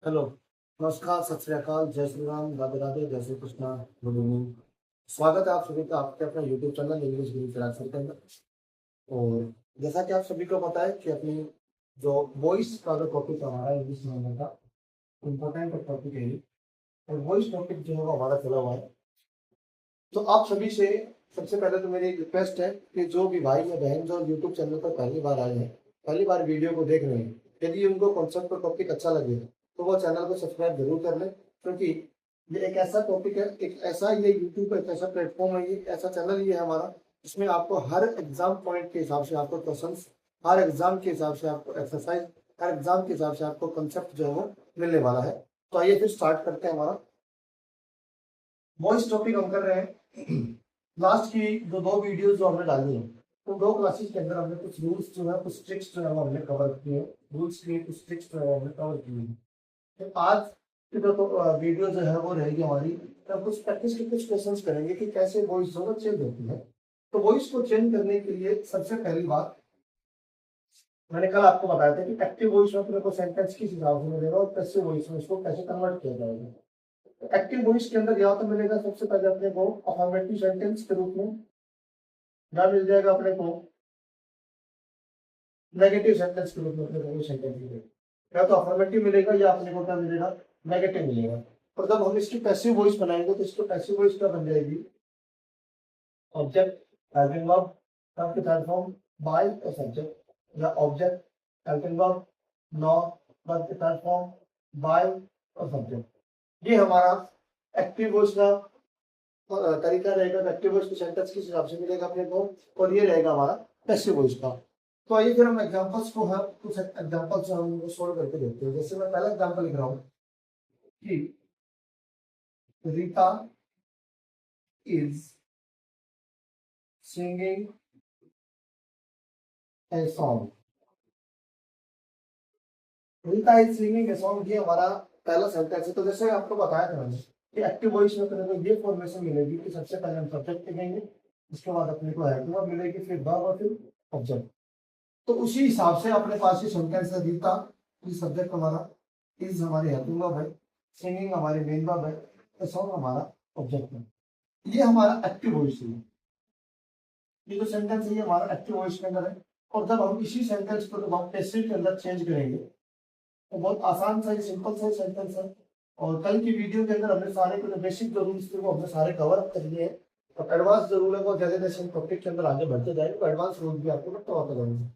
Hello. नमस्कार, सत श्री अकाल, जय श्री राम, राधे राधे, जय श्री कृष्णा, गुड इवनिंग। स्वागत है आप सभी का आपके अपना यूट्यूब चैनल इंग्लिश गुरु क्लासेस के अंदर। और जैसा कि आप सभी को पता है कि अपनी जो वॉइस का जो टॉपिक हमारा इंग्लिश में का इम्पोर्टेंट टॉपिक है ये। और वॉइस टॉपिक जो है वो हमारा चला हुआ है। तो आप सभी से सबसे पहले तो मेरी रिक्वेस्ट है कि जो भी भाई या बहन जो यूट्यूब चैनल पर पहली बार आए हैं, पहली बार वीडियो को देख रहे हैं, यदि उनको कॉन्सेप्ट और टॉपिक अच्छा लगे तो वो चैनल को सब्सक्राइब जरूर कर लें, क्योंकि ये एक ऐसा टॉपिक है, एक ऐसा ये यूट्यूब एक ऐसा प्लेटफॉर्म है, ये ऐसा चैनल ही है हमारा, जिसमें आपको हर एग्जाम पॉइंट के हिसाब से आपको क्वेश्चन, हर एग्जाम के हिसाब से आपको एक्सरसाइज, हर एग्जाम के हिसाब से आपको कंसेप्ट जो है वो मिलने वाला है। तो आइए फिर स्टार्ट करते हैं हमारा वॉइस टॉपिक हम कर रहे हैं। लास्ट की जो दो वीडियोस जो हमने डाली हैं, तो दो क्लासेस के अंदर हमने कुछ रूल्स जो है, कुछ ट्रिक्स जो है वो हमने कवर किए हैं, रूल्स के कुछ ट्रिक्स जो है हमने कवर किए हैं। तो आज की जो वीडियो जो है वो रहेगी हमारी, तो कुछ प्रैक्टिस के कुछ क्वेश्चंस करेंगे कि कैसे वॉइस जो है चेंज होती है। तो वॉइस को चेंज करने के लिए सबसे पहली बात, मैंने कल आपको बताया था कि एक्टिव वॉइस में अपने को सेंटेंस किस हिसाब से मिलेगा और पैसिव वॉइस में इसको कैसे कन्वर्ट किया जाएगा। एक्टिव वॉइस के अंदर या तो मिलेगा सबसे पहले अपने को अफर्मेटिव सेंटेंस के रूप में, या मिल जाएगा अपने को नेगेटिव सेंटेंस के रूप में। अपने को सेंटेंस मिलेगा, या तो अफर्मेटिव मिलेगा या अपने को क्या मिलेगा, नेगेटिव मिलेगा। और जब हम इसकी पैसिव वॉइस बनाएंगे तो इसकी पैसिव वॉइस क्या बन जाएगी, ऑब्जेक्ट हेल्पिंग वर्ब वर्ब के थर्ड फॉर्म बाय और सब्जेक्ट, या ऑब्जेक्ट हेल्पिंग वर्ब नॉ वर्ब के थर्ड फॉर्म बाय और सब्जेक्ट। ये हमारा एक्टिव वॉइस का तरीका रहेगा। एक्टिव वॉइस को सेंटेंस किस हिसाब से मिलेगा अपने को, और ये रहेगा हमारा पैसिव वॉइस का। तो आइए फिर हम एग्जांपल्स को हम कुछ एग्जांपल्स हम सोल्व करके देखते हैं। जैसे मैं पहला एग्जांपल लिख रहा हूँ कि Rita is singing a song. Rita is singing a song, ये हमारा पहला सेंटेंस है। तो जैसे आपको बताया था मैंने कि एक्टिव वॉइस में अपने को ये फॉर्मेशन मिलेगी कि सबसे पहले हम सब्जेक्ट लिखेंगे, उसके बाद अपने को हेल्पिंग मिलेगी, फिर वर्ब और फिर ऑब्जेक्ट। तो उसी हिसाब से अपने पास ये सेंटेंस है, रीता ये सब्जेक्ट हमारा, इज हमारी हेल्पिंग वर्ब है, सिंगिंग हमारी मेन वर्ब है, सॉन्ग हमारा ऑब्जेक्ट है। ये हमारा एक्टिव वॉइस है। ये जो सेंटेंस है ये हमारा एक्टिव वॉइस के अंदर है। और जब हम इसी सेंटेंस को जब हम पैसिव के अंदर चेंज करेंगे तो बहुत आसान सा सिंपल सा सेंटेंस है। और कल की वीडियो के अंदर हमने सारे जो बेसिक जो रूल्स थे वो हमने सारे कवर अप कर लिए हैं। और एडवांस जो रूल है वो जैसे जैसे हम टॉपिक के अंदर आगे बढ़ते जाएंगे तो एडवांस रूल भी आपको बताते जाएंगे।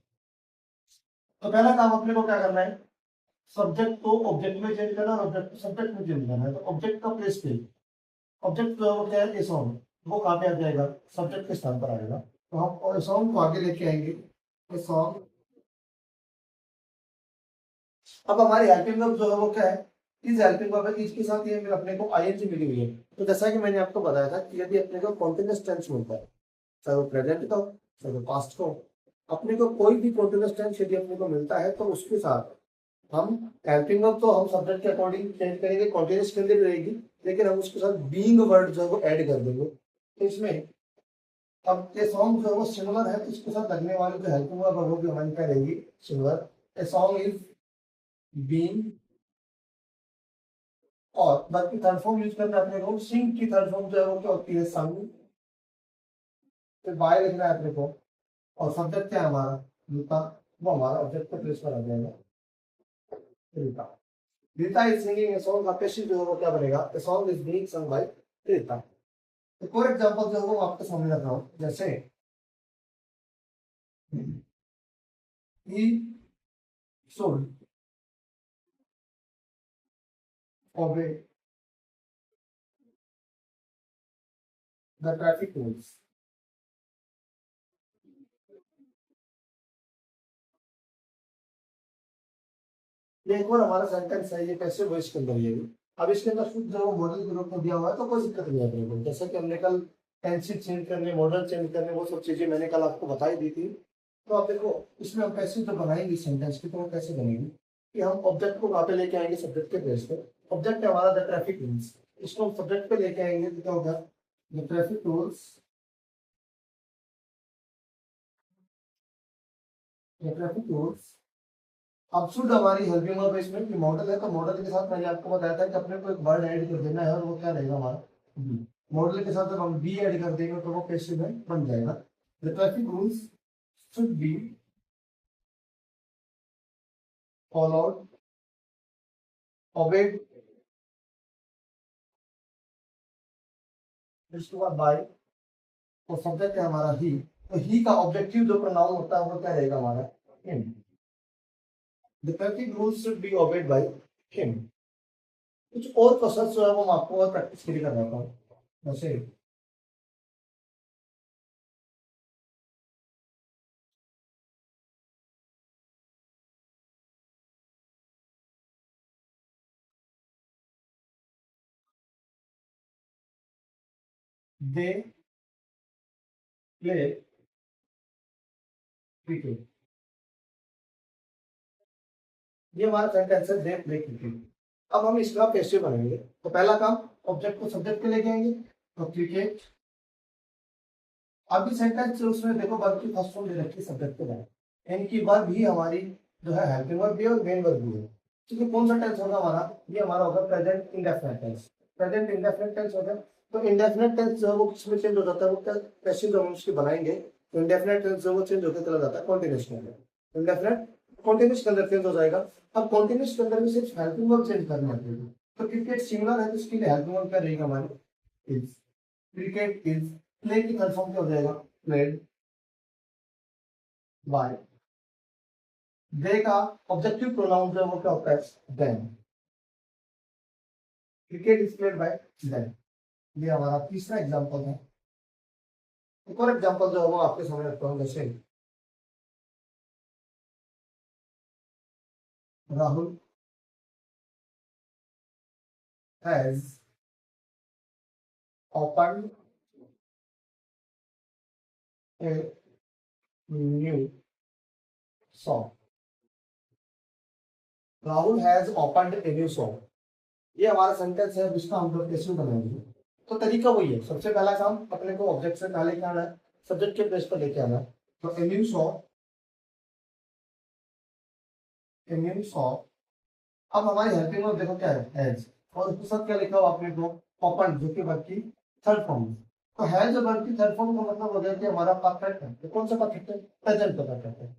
तो पहला काम अपने को क्या करना है, सब्जेक्ट को ऑब्जेक्ट में चेंज करना और ऑब्जेक्ट को सब्जेक्ट में चेंज करना है। तो ऑब्जेक्ट का प्लेस पे, ऑब्जेक्ट जो है वो क्या है, ए सॉन्ग, वो कहाँ पे आ जाएगा, सब्जेक्ट के स्थान पर आएगा। तो हम ए सॉन्ग को आगे लेके आएंगे, ए सॉन्ग। अब हमारी हेल्पिंग वर्ब जो है वो क्या है, इज हेल्पिंग वर्ब है, इज के साथ ये अपने को आईएनजी मिली हुई है। तो जैसा कि मैंने आपको बताया था कि यदि अपने को कॉन्टिन्यूअस टेंस मिलता है, चाहे वो प्रेजेंट का हो चाहे वो पास्ट का हो, अपने को कोई भी कॉन्टिन्यूअस टेंस यदि अपने को मिलता है तो उसके साथ हम हेल्पिंग वर्ब तो हम सब्जेक्ट के अकॉर्डिंग चेंज करेंगे, कॉन्टिन्यूअस के अंदर रहेगी, लेकिन हम उसके साथ बीइंग वर्ड जो है वो ऐड कर देंगे। तो इसमें अब ये सॉन्ग जो है वो सिमिलर है, तो इसके साथ लगने वाली जो हेल्पिंग वर्ब है वो भी हमारी क्या रहेगी, similar. A song is being, और बाकी थर्ड फॉर्म यूज करना है अपने को, सिंग की थर्ड फॉर्म जो है वो क्या होती है, संग। फिर बाय लिखना है अपने को, और सब्जेक्ट क्या है हमारा, रीता, वो हमारा ऑब्जेक्ट पे प्लेस पर आ जाएगा, Rita. Rita is singing a song का पैसिव जो है वो क्या बनेगा, the song is being sung by Rita. एक और एग्जांपल जो है वो आपके सामने रख रहा हूँ, जैसे he should obey the traffic rules। ये एक और हमारा सेंटेंस है, ये कैसे वॉइस के अंदर ये भी। अब इसके अंदर शुद्ध जो मॉडल के रूप में दिया हुआ है तो कोई दिक्कत नहीं है अपने को। जैसे कि हमने कल टेंसेस चेंज करने, मॉडल चेंज करने, वो सब चीजें मैंने कल आपको बताई दी थी। तो आप देखो इसमें हम पैसे जो बनाएंगे सेंटेंस की, तो वो कैसे बनेगी कि हम ऑब्जेक्ट को वहां पे लेके आएंगे सब्जेक्ट के बेस पे। ऑब्जेक्ट है हमारा द ट्रैफिक रूल्स, इसको हम सब्जेक्ट पे लेके आएंगे तो क्या होगा, the traffic rules, the traffic rules अब शुड हमारी हेल्पिंग वर्ब इसमें कि मॉडल है, तो मॉडल के साथ मैंने आपको बताया था कि अपने को एक वर्ड ऐड कर देना है और वो क्या रहेगा हमारा बी। मॉडल के साथ जब हम बी ऐड कर देंगे तो वो पैसिव में बन जाएगा। The traffic rules should be followed obeyed. इसके बाद बाय, तो सब्जेक्ट है हमारा ही, तो ही का ऑब्जेक्टिव जो प्रोनाउन होता है वो क्या रहेगा हमारा him. The traffic rules should be obeyed by him. कुछ और क्वेश्चन जो है वो मैं आपको और प्रैक्टिस के लिए करवाता हूँ। जैसे दे प्ले क्रिकेट, ये हमारा सेंटेंस है दे प्ले क्रिकेट। अब हम इसका पैसिव बनाएंगे, तो पहला काम ऑब्जेक्ट को सब्जेक्ट पे लेके आएंगे, तो क्रिकेट। अभी सेंटेंस उसमें देखो वर्ब की फर्स्ट फॉर्म दे रखी है सब्जेक्ट पे जाए, इनकी वर्ब ही हमारी जो है हेल्पिंग वर्ब भी है और मेन वर्ब भी है। ठीक है, कौन सा टेंस होगा हमारा, ये हमारा होगा present indefinite tense. Present indefinite tense होगा, तो इंडेफिनिट टेंस जो है वो किसमें चेंज हो जाता है, वो क्या पैसिव जब हम उसकी बनाएंगे तो इंडेफिनिट टेंस जो वो चेंज होते चला जाता है कॉन्टिन्यूस के अंदर। इंडेफिनिट कॉन्टिन्यूस के अंदर चेंज हो जाएगा। अब कॉन्टिन्यूस के अंदर भी सिर्फ हेल्पिंग वर्ब चेंज करनी आती है, तो क्रिकेट सिंगुलर है तो इसके लिए हेल्पिंग वर्ब क्या रहेगी हमारी इज। क्रिकेट इज, प्ले की कंफर्म क्या हो जाएगा प्लेड बाय। दे का ऑब्जेक्टिव प्रोनाउन जो है वो क्या होता है then. Cricket is played by then. ये हमारा तीसरा एग्जांपल है। एक और एग्जांपल जो है वो आपके सामने रखता हूँ। जैसे Rahul has open a new shop. Rahul has opened a new shop, ये हमारा सेंटेंस है जिसका हम प्रोटेक्शन बनाएंगे। तो तरीका वही है, सबसे पहला काम अपने को ऑब्जेक्ट से पहले क्या आना है, सब्जेक्ट के प्लेस पर लेके आना है। तो a new shop, a new shop. अब हमारी हेल्पिंग वर्ब देखो क्या है हैज, और उसके साथ क्या लिखा हुआ आपने को ओपन, जो कि वर्ब की थर्ड फॉर्म है। तो हैज और वर्ब की थर्ड फॉर्म का मतलब हो गया कि हमारा परफेक्ट है। तो कौन सा परफेक्ट है, प्रेजेंट का परफेक्ट है।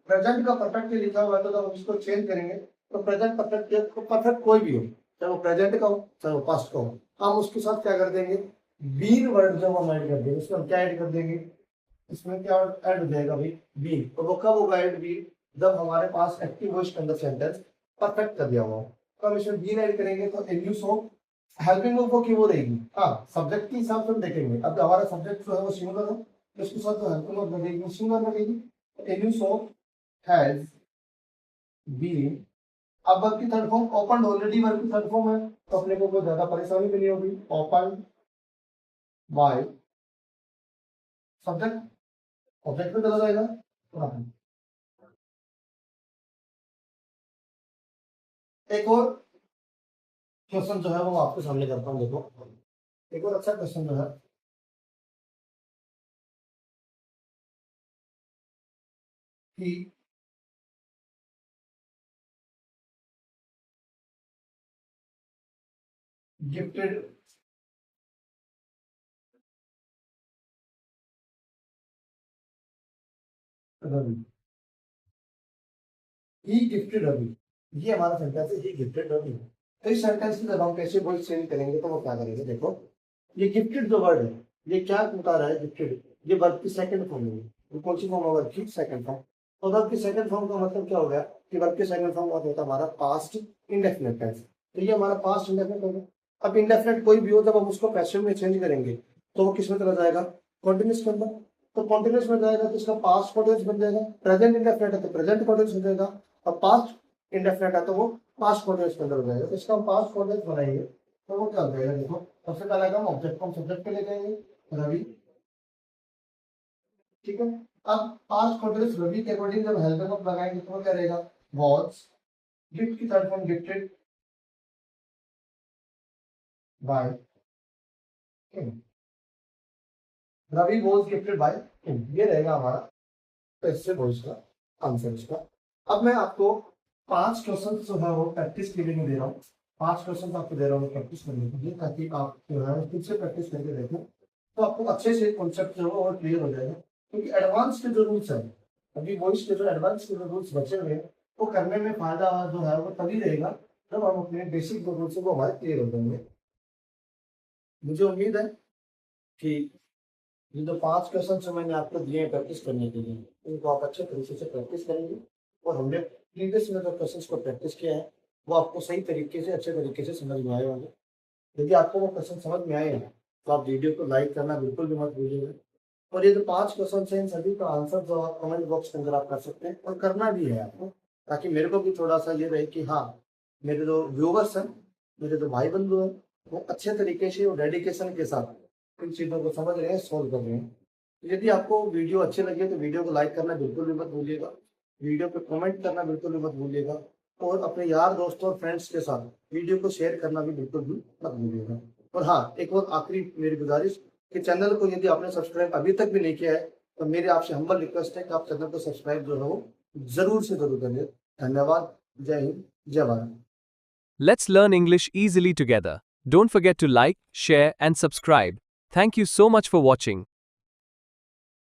प्रेजेंट का परफेक्ट लिखा हुआ है, तो जब हम इसको चेंज करेंगे तो प्रेजेंट परफेक्ट, परफेक्ट कोई भी हो, चाहे वो प्रेजेंट का हो चाहे वो पास्ट का हो, हम उसके साथ क्या कर देंगे बीन वर्ड जब हम ऐड कर देंगे, उसमें हम क्या ऐड कर देंगे, इसमें क्या ऐड हो जाएगा भाई बीन। तो वो कब होगा ऐड बीन, जब हमारे पास एक्टिव वॉइस के अंदर सेंटेंस परफेक्ट कर दिया हुआ हो, तो हम इसमें बीन ऐड करेंगे तो एन यू सो हेल्पिंग वर्ब की वो रहेगी। हाँ, सब्जेक्ट के हिसाब से हम देखेंगे, अब हमारा सब्जेक्ट जो है वो सिंगुलर है तो इसके साथ जो हेल्पिंग वर्ब लगेगी वो सिंगुलर लगेगी। एन यू सो हैज बीन। अब वर्ब की third form open, already verb की थर्ड फॉर्म है तो अपने को कोई ज्यादा परेशानी भी नहीं होगी। ओपन बाय सब्जेक्ट, ऑब्जेक्ट पे चला जाएगा। एक और क्वेश्चन जो है वो आपके सामने करता हूँ, देखो एक और अच्छा क्वेश्चन जो है कि गिफ्टेड रवि, ही गिफ्टेड रवि, ये हमारा सेंटेंस है, ही गिफ्टेड रवि। तो इस सेंटेंस की जब हम कैसे वॉइस चेंज करेंगे तो वो क्या करेंगे, देखो ये गिफ्टेड जो वर्ड है ये क्या बता रहा है गिफ्टेड, ये वर्ब की सेकंड फॉर्म है। ये कौन सी फॉर्म है, वर्ब की सेकंड फॉर्म। तो वर्ब की सेकंड फॉर्म का मतलब क्या हो गया कि वर्ब की सेकंड फॉर्म होता है हमारा पास्ट इंडेफिनिट टेंस, तो ये हमारा पास्ट इंडेफिनिट हो गया। अब इंडेफिनिट कोई भी हो जब हम उसको पैसिव में चेंज करेंगे तो वो किस में चला जाएगा कॉन्टिन्यूस के अंदर। तो कॉन्टिन्यूस में जाएगा तो इसका पास्ट कॉन्टिन्यूस बन जाएगा, प्रेजेंट इंडेफिनिट है तो प्रेजेंट कॉन्टिन्यूस हो जाएगा, और पास्ट इंडेफिनिट है तो वो पास्ट कॉन्टिन्यूस के अंदर हो जाएगा। तो इसका हम पास्ट कॉन्टिन्यूस बनाएंगे तो वो क्या हो जाएगा, देखो सबसे पहला काम ऑब्जेक्ट को हम सब्जेक्ट पे ले जाएंगे रवि। ठीक है, अब पास्ट कॉन्टिन्यूस रवि के अकॉर्डिंग जब हेल्पिंग वर्ब लगाएंगे तो वो क्या रहेगा वाज। गिफ्ट की third form gifted by him, Ravi was gifted by him, ये रहेगा हमारा पैसिव वॉइस का आंसर इसका। अब मैं आपको 5 क्वेश्चन जो है वो प्रैक्टिस के लिए मैं दे रहा हूँ। 5 क्वेश्चन आपको दे रहा हूँ प्रैक्टिस करने के लिए, ताकि आप जो है खुद से प्रैक्टिस करके देखें, तो आपको अच्छे से कॉन्सेप्ट जो है और क्लियर हो जाएगा। क्योंकि एडवांस के जो रूल्स है, अभी वॉइस के जो एडवांस के जो रूल्स बचे हुए हैं, वो करने में फायदा जो है वो तभी रहेगा जब हम अपने बेसिक जो रूल्स है वो हमारे क्लियर हो जाएंगे। मुझे उम्मीद है कि ये जो 5 क्वेश्चन जो मैंने आपको दिए हैं प्रैक्टिस करने के लिए, इनको आप अच्छे तरीके से प्रैक्टिस करेंगे और हमने प्रीवियस में जो क्वेश्चंस को प्रैक्टिस किया है वो आपको सही तरीके से, अच्छे तरीके से समझ में आए होंगे। यदि आपको वो क्वेश्चन समझ में आए हैं तो आप वीडियो को लाइक करना बिल्कुल भी मत भूलिएगा। और ये जो 5 क्वेश्चन हैं इन सभी का आंसर जो आप कमेंट बॉक्स के अंदर आप कर सकते हैं, और करना भी है आपको, ताकि मेरे को भी थोड़ा सा ये रहे कि हाँ, मेरे जो व्यूवर्स हैं, मेरे जो भाई बंधु हैं, वो अच्छे तरीके से और डेडिकेशन के साथ इन चीज़ों को समझ रहे हैं, सॉल्व कर रहे हैं। यदि आपको वीडियो अच्छे लगे तो वीडियो को लाइक करना बिल्कुल भी मत भूलिएगा, वीडियो पे कमेंट करना बिल्कुल भी मत भूलिएगा, और अपने यार दोस्तों और फ्रेंड्स के साथ वीडियो को शेयर करना भी बिल्कुल भी मत भूलिएगा। और हाँ, एक और आखिरी मेरी गुजारिश कि चैनल को यदि आपने सब्सक्राइब अभी तक भी नहीं किया है तो मेरी आपसे हम्बल रिक्वेस्ट है कि आप चैनल को सब्सक्राइब जो है वो जरूर से जरूर करिए। धन्यवाद। जय हिंद, जय Bharat. Let's learn English easily together. Don't forget to like, share, and subscribe. Thank you so much for watching.